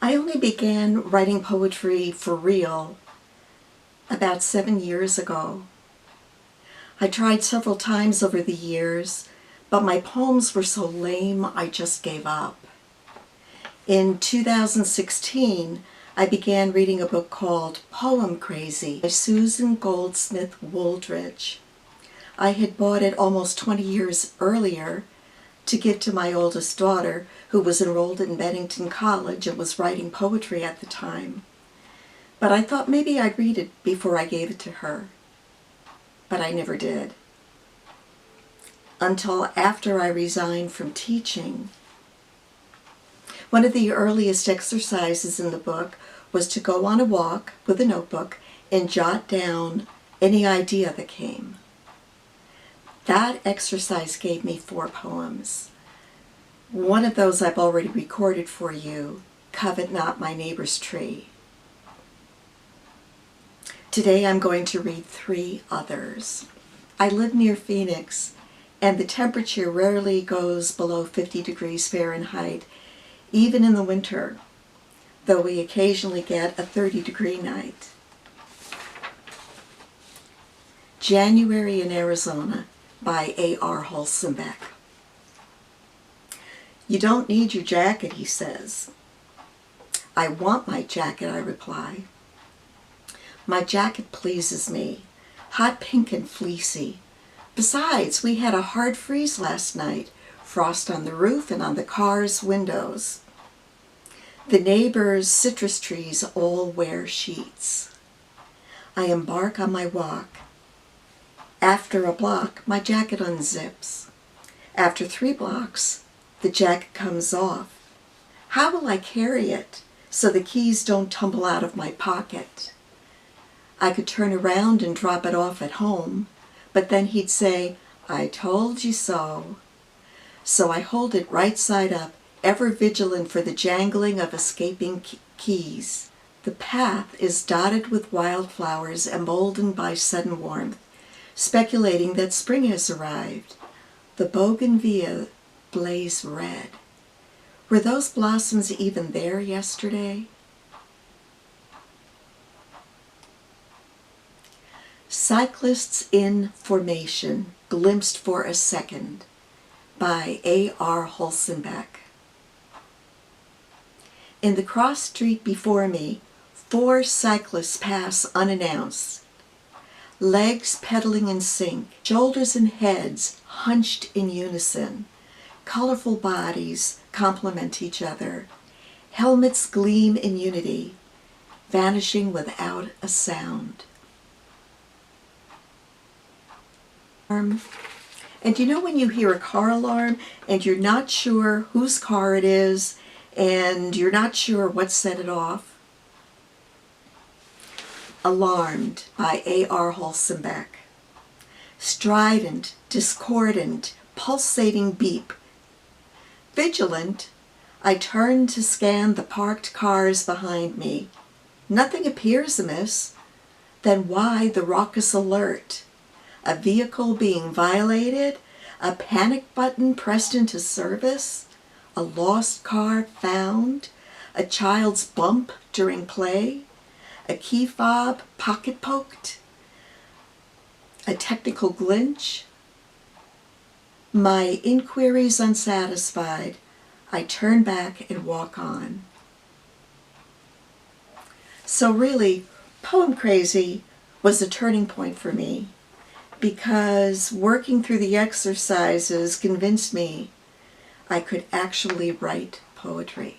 I only began writing poetry for real about 7 years ago. I tried several times over the years, but my poems were so lame I just gave up. In 2016, I began reading a book called Poem Crazy by Susan Goldsmith Wooldridge. I had bought it almost 20 years earlier to give to my oldest daughter, who was enrolled in Bennington College and was writing poetry at the time. But I thought maybe I'd read it before I gave it to her. But I never did. Until after I resigned from teaching. One of the earliest exercises in the book was to go on a walk with a notebook and jot down any idea that came. That exercise gave me 4 poems. One of those I've already recorded for you, Covet Not My Neighbor's Tree. Today I'm going to read 3 others. I live near Phoenix, and the temperature rarely goes below 50 degrees Fahrenheit, even in the winter, though we occasionally get a 30-degree night. January in Arizona by ARHuelsenbeck. You don't need your jacket, he says. I want my jacket, I reply. My jacket pleases me, hot pink and fleecy. Besides, we had a hard freeze last night, frost on the roof and on the car's windows. The neighbors' citrus trees all wear sheets. I embark on my walk. After a block, my jacket unzips. After 3 blocks, the jacket comes off. How will I carry it so the keys don't tumble out of my pocket? I could turn around and drop it off at home, but then he'd say, I told you so. So I hold it right side up, ever vigilant for the jangling of escaping keys. The path is dotted with wildflowers emboldened by sudden warmth, speculating that spring has arrived. The bougainvillea blaze red. Were those blossoms even there yesterday? Cyclists in Formation, Glimpsed for a Second by ARHuelsenbeck. In the cross street before me, 4 cyclists pass unannounced. Legs pedaling in sync, shoulders and heads hunched in unison. Colorful bodies complement each other. Helmets gleam in unity, vanishing without a sound. And you know when you hear a car alarm and you're not sure whose car it is and you're not sure what set it off? Alarmed by ARHuelsenbeck. Strident, discordant, pulsating beep. Vigilant, I turn to scan the parked cars behind me. Nothing appears amiss. Then why the raucous alert? A vehicle being violated? A panic button pressed into service? A lost car found? A child's bump during play? A key fob pocket poked? A technical glitch? My inquiries unsatisfied, I turn back and walk on. So really, Poem Crazy was a turning point for me, because working through the exercises convinced me I could actually write poetry.